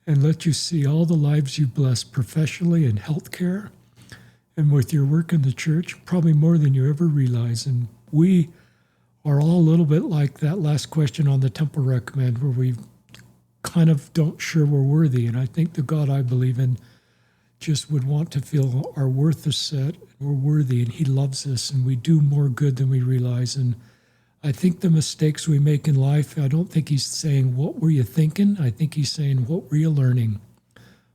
and let you see all the lives you've blessed professionally in healthcare and with your work in the church, probably more than you ever realize. And we are all a little bit like that last question on the temple recommend, where we kind of don't sure we're worthy. And I think the God I believe in just would want to feel our worth is set, and we're worthy, and he loves us, and we do more good than we realize. And I think the mistakes we make in life, I don't think he's saying, "What were you thinking?" I think he's saying, "What were you learning?"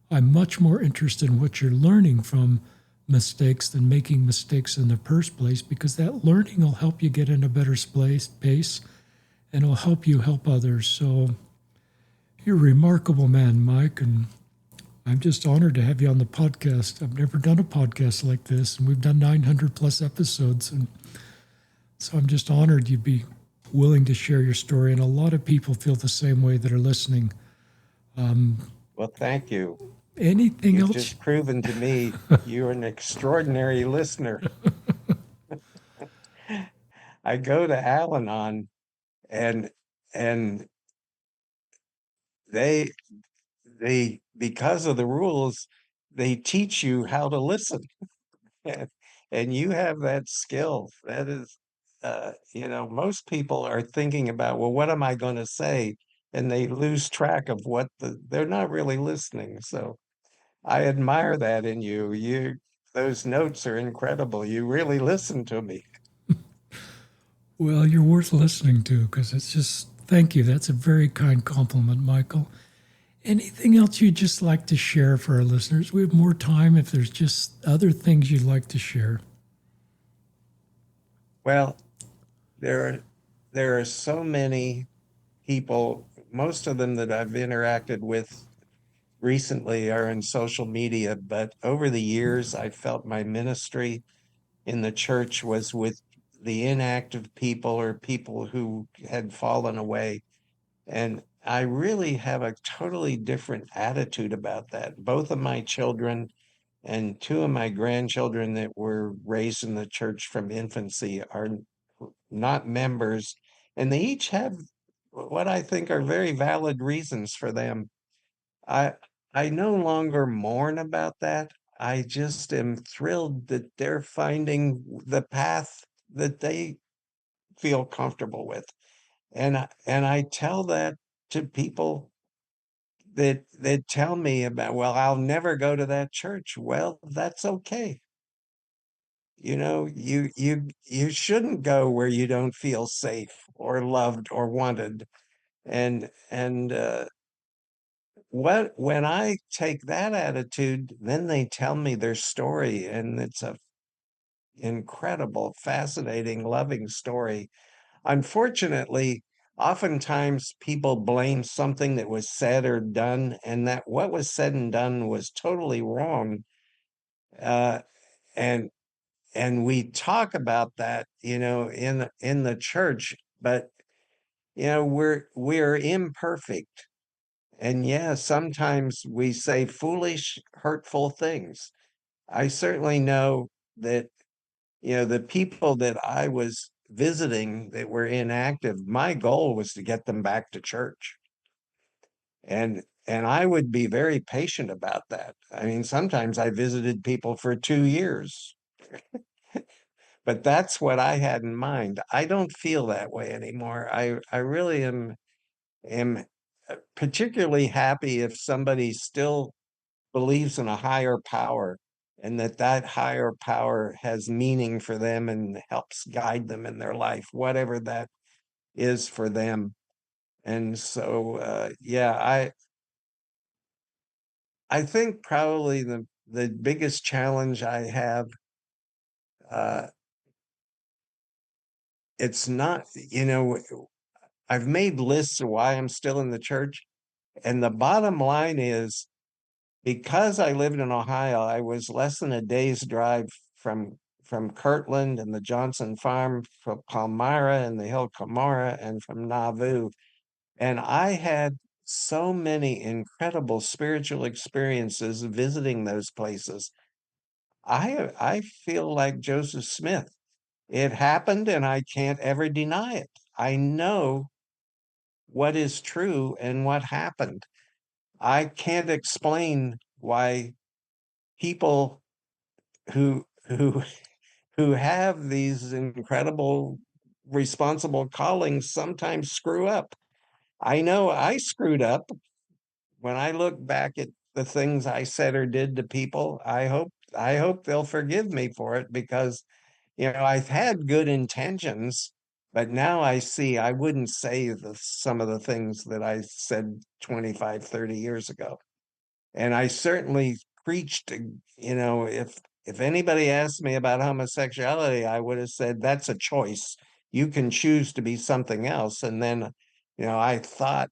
I'm much more interested in what you're learning from mistakes than making mistakes in the first place, because that learning will help you get in a better pace, and it'll help you help others. So you're a remarkable man, Mike, and I'm just honored to have you on the podcast. I've never done a podcast like this, and we've done 900 plus episodes, and so I'm just honored you'd be willing to share your story, and a lot of people feel the same way that are listening. Well, thank you. Anything You've else? just proven to me you're an extraordinary listener. I go to Al-Anon, and and they because of the rules, they teach you how to listen. And you have that skill. That is, most people are thinking about, well, what am I going to say? And they lose track of they're not really listening. So I admire that in you. Those notes are incredible. You really listen to me. Well, you're worth listening to, because it's just, thank you. That's a very kind compliment, Michael. Anything else you'd just like to share for our listeners? We have more time if there's just other things you'd like to share. Well, there are so many people, most of them that I've interacted with recently are in social media, but over the years, I felt my ministry in the church was with the inactive people or people who had fallen away. And I really have a totally different attitude about that. Both of my children and two of my grandchildren that were raised in the church from infancy are not members, and they each have what I think are very valid reasons for them. I I no longer mourn about that. I just am thrilled that they're finding the path that they feel comfortable with. And I tell that to people that tell me about, well, I'll never go to that church. Well, that's okay. You shouldn't go where you don't feel safe or loved or wanted. And when I take that attitude, then they tell me their story, and it's a incredible, fascinating, loving story. Unfortunately, oftentimes people blame something that was said or done, and that what was said and done was totally wrong. Uh, and and we talk about that, in the church, but we're imperfect. And yeah, sometimes we say foolish, hurtful things. I certainly know that, the people that I was visiting that were inactive, my goal was to get them back to church. And I would be very patient about that. I mean, sometimes I visited people for 2 years, but that's what I had in mind. I don't feel that way anymore. I really am particularly happy if somebody still believes in a higher power, and that higher power has meaning for them and helps guide them in their life, whatever that is for them. And so, yeah, I think probably the biggest challenge I have, uh, it's not, I've made lists of why I'm still in the church, and the bottom line is, because I lived in Ohio, I was less than a day's drive from Kirtland and the Johnson Farm, from Palmyra and the Hill Cumorah, and from Nauvoo. And I had so many incredible spiritual experiences visiting those places. I feel like Joseph Smith. It happened and I can't ever deny it. I know what is true and what happened. I can't explain why people who who have these incredible responsible callings sometimes screw up. I know I screwed up. When I look back at the things I said or did to people, I hope they'll forgive me for it, because I've had good intentions, but now I see I wouldn't say some of the things that I said 25, 30 years ago. And I certainly preached, if anybody asked me about homosexuality, I would have said that's a choice. You can choose to be something else. And then, I thought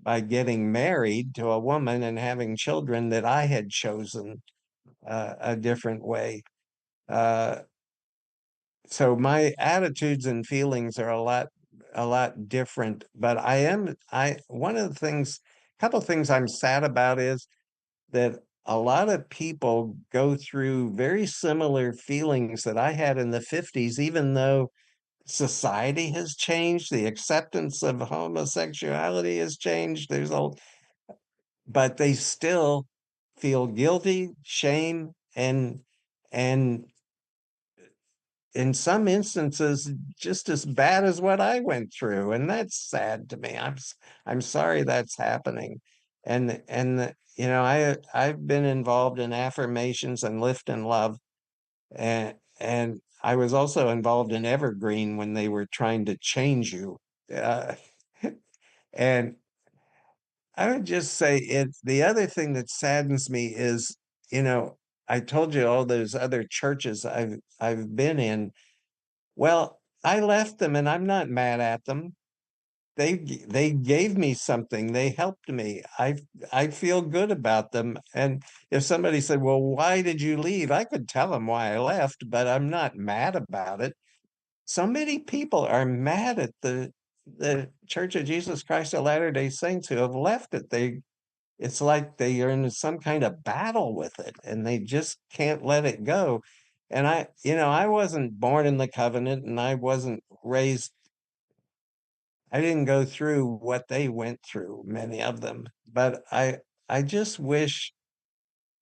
by getting married to a woman and having children that I had chosen a different way. Uh, so my attitudes and feelings are a lot different. But one of the things, a couple of things I'm sad about is that a lot of people go through very similar feelings that I had in the 50s, even though society has changed, the acceptance of homosexuality has changed. But they still feel guilty, shame, and in some instances just as bad as what I went through. And that's sad to me. I'm sorry that's happening. And I've been involved in affirmations and lift and love, and I was also involved in Evergreen when they were trying to change you. Uh, and I would just say the other thing that saddens me is, you know, I told you all those other churches I've been in. Well, I left them and I'm not mad at them. They gave me something. They helped me. I feel good about them. And if somebody said, "Well, why did you leave?" I could tell them why I left, but I'm not mad about it. So many people are mad at the Church of Jesus Christ of Latter-day Saints who have left it. It's like they are in some kind of battle with it and they just can't let it go. And I wasn't born in the covenant, and I didn't go through what they went through, many of them. But I just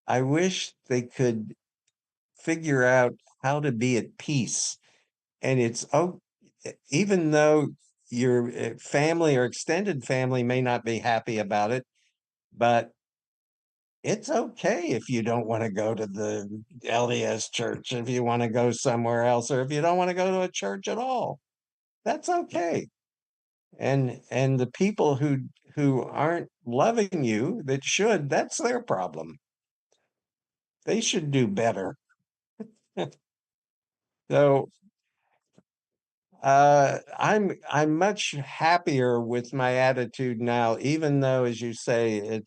I wish they could figure out how to be at peace. And even though your family or extended family may not be happy about it, but it's okay if you don't want to go to the LDS church, if you want to go somewhere else, or if you don't want to go to a church at all. That's okay. And the people who aren't loving you that should, that's their problem. They should do better. So I'm much happier with my attitude now, even though, as you say,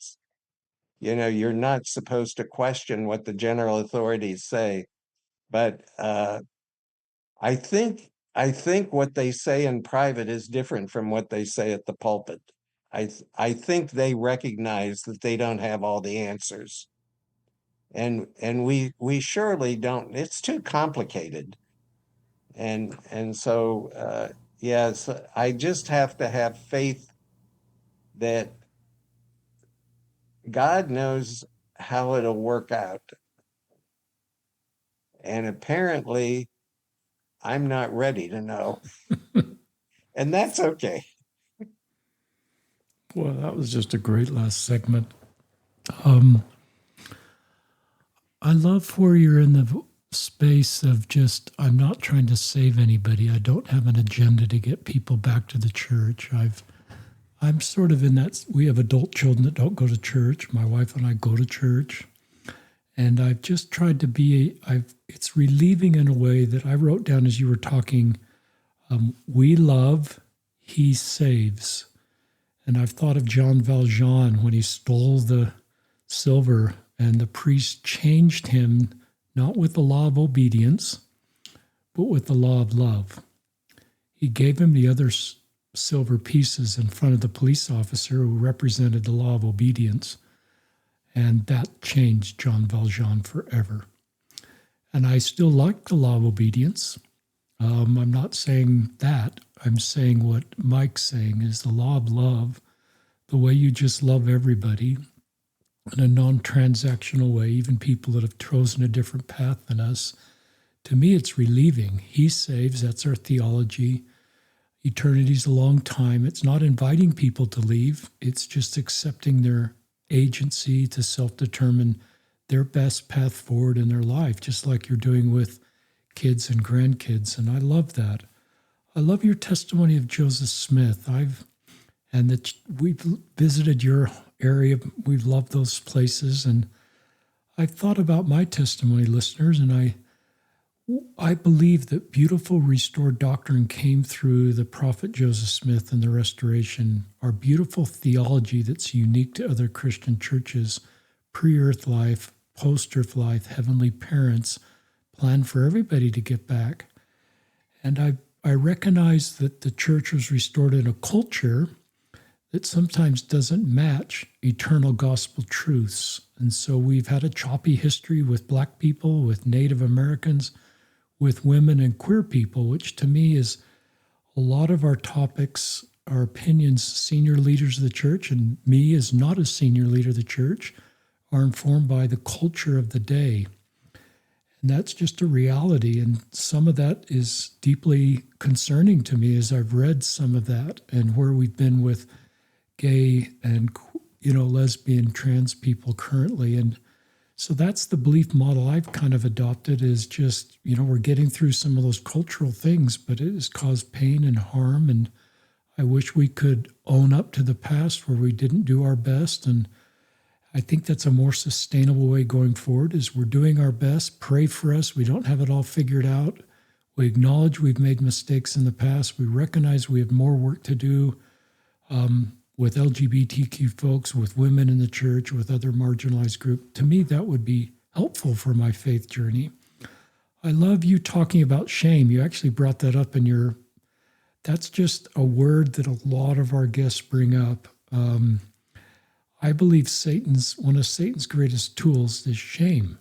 you're not supposed to question what the general authorities say. But I think what they say in private is different from what they say at the pulpit. I think they recognize that they don't have all the answers. and we surely don't. It's too complicated, and so yes, I just have to have faith that God knows how it'll work out, and apparently I'm not ready to know, and that's okay. Well, that was just a great last segment. Um, I love where you're in the space of just, I'm not trying to save anybody. I don't have an agenda to get people back to the church. I'm sort of in that, we have adult children that don't go to church. My wife and I go to church. And I've just tried to be, it's relieving in a way that I wrote down as you were talking, we love, he saves. And I've thought of John Valjean when he stole the silver and the priest changed him, not with the law of obedience, but with the law of love. He gave him the other silver pieces in front of the police officer who represented the law of obedience. And that changed John Valjean forever. And I still like the law of obedience. I'm not saying that. I'm saying what Mike's saying is the law of love, the way you just love everybody in a non-transactional way, even people that have chosen a different path than us. To me, it's relieving. He saves, that's our theology. Eternity's a long time. It's not inviting people to leave. It's just accepting their agency to self-determine their best path forward in their life, just like you're doing with kids and grandkids. And I love that. I love your testimony of Joseph Smith. We've visited your area. We've loved those places. And I've thought about my testimony, listeners, and I believe that beautiful restored doctrine came through the prophet Joseph Smith and the Restoration. Our beautiful theology that's unique to other Christian churches, pre-earth life, post-earth life, heavenly parents, plan for everybody to get back. And I recognize that the church was restored in a culture that sometimes doesn't match eternal gospel truths. And so we've had a choppy history with Black people, with Native Americans, with women and queer people, which to me is a lot of our topics, our opinions, senior leaders of the church, and me as not a senior leader of the church, are informed by the culture of the day. And that's just a reality. And some of that is deeply concerning to me as I've read some of that and where we've been with gay and, lesbian, trans people currently. And so that's the belief model I've kind of adopted is just, we're getting through some of those cultural things, but it has caused pain and harm. And I wish we could own up to the past where we didn't do our best. And I think that's a more sustainable way going forward is we're doing our best. Pray for us. We don't have it all figured out. We acknowledge we've made mistakes in the past. We recognize we have more work to do with LGBTQ folks, with women in the church, with other marginalized groups. To me, that would be helpful for my faith journey. I love you talking about shame. You actually brought that up in that's just a word that a lot of our guests bring up. I believe one of Satan's greatest tools is shame.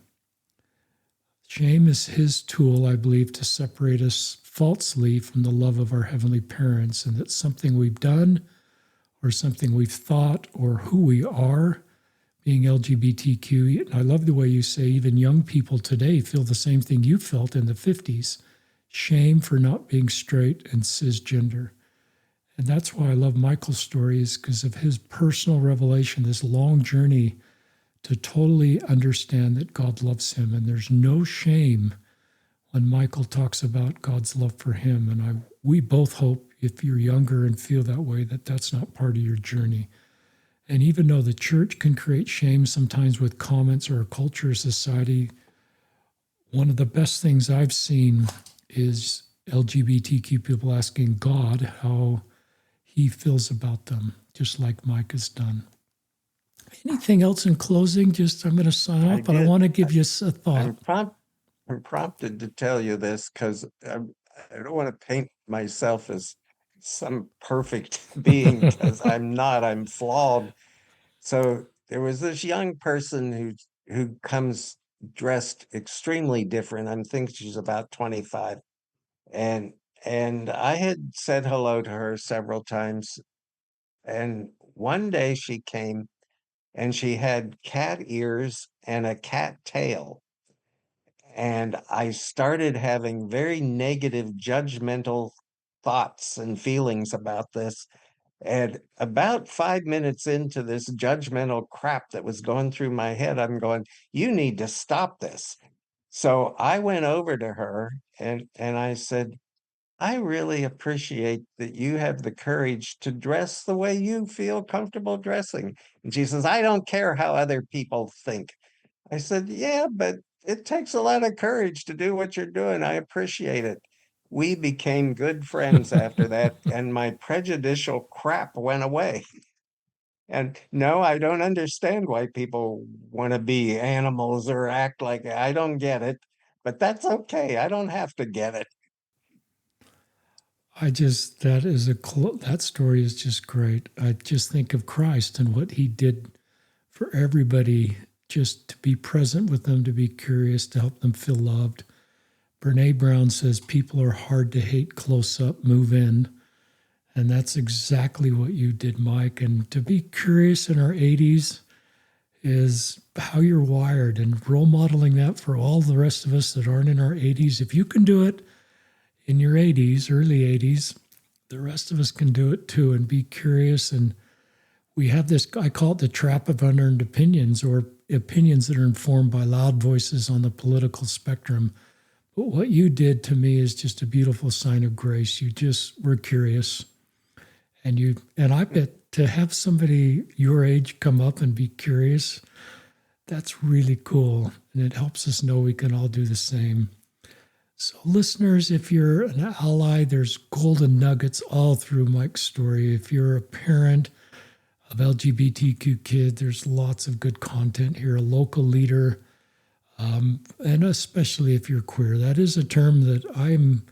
Shame is his tool, I believe, to separate us falsely from the love of our heavenly parents, and that's something we've done or something we've thought or who we are, being LGBTQ. And I love the way you say even young people today feel the same thing you felt in the 50s, shame for not being straight and cisgender. And that's why I love Michael's story is because of his personal revelation, this long journey to totally understand that God loves him. And there's no shame when Michael talks about God's love for him. And we both hope if you're younger and feel that way, that that's not part of your journey. And even though the church can create shame sometimes with comments or a culture or society, one of the best things I've seen is LGBTQ people asking God how he feels about them, just like Mike has done. Anything else in closing? I'm going to sign off, but I want to give you a thought. I'm prompted to tell you this because I don't want to paint myself as some perfect being because I'm not. I'm flawed. So there was this young person who comes dressed extremely different. I think she's about 25. And I had said hello to her several times. And one day she came and she had cat ears and a cat tail. And I started having very negative, judgmental thoughts and feelings about this. And about 5 minutes into this judgmental crap that was going through my head, I'm going, you need to stop this. So I went over to her and I said, I really appreciate that you have the courage to dress the way you feel comfortable dressing. And she says, I don't care how other people think. I said, yeah, but it takes a lot of courage to do what you're doing. I appreciate it. We became good friends after that, and my prejudicial crap went away. And no, I don't understand why people want to be animals or act like I don't get it, but that's okay. I don't have to get it. That story is just great. I just think of Christ and what he did for everybody, just to be present with them, to be curious, to help them feel loved. Brene Brown says people are hard to hate close up, move in. And that's exactly what you did, Mike. And to be curious in our 80s is how you're wired, and role modeling that for all the rest of us that aren't in our 80s. If you can do it in your 80s, early 80s, the rest of us can do it too, and be curious. And we have this, I call it the trap of unearned opinions, or opinions that are informed by loud voices on the political spectrum. But what you did to me is just a beautiful sign of grace. You just were curious. And I bet to have somebody your age come up and be curious, that's really cool. And it helps us know we can all do the same. So listeners, if you're an ally, there's golden nuggets all through Mike's story. If you're a parent of LGBTQ kid, there's lots of good content here. A local leader, and especially if you're queer. That is a term that I'm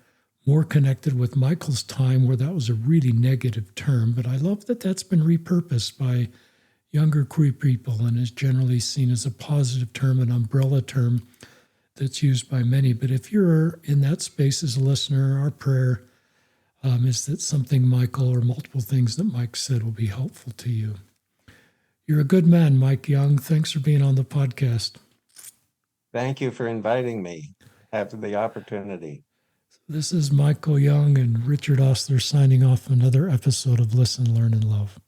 more connected with Michael's time, where that was a really negative term, but I love that that's been repurposed by younger queer people and is generally seen as a positive term, an umbrella term that's used by many. But if you're in that space as a listener, our prayer is that something Michael, or multiple things that Mike said, will be helpful to you. You're a good man, Mike Young. Thanks for being on the podcast. Thank you for inviting me. Have the opportunity. This is Michael Young and Richard Ostler signing off another episode of Listen, Learn, and Love.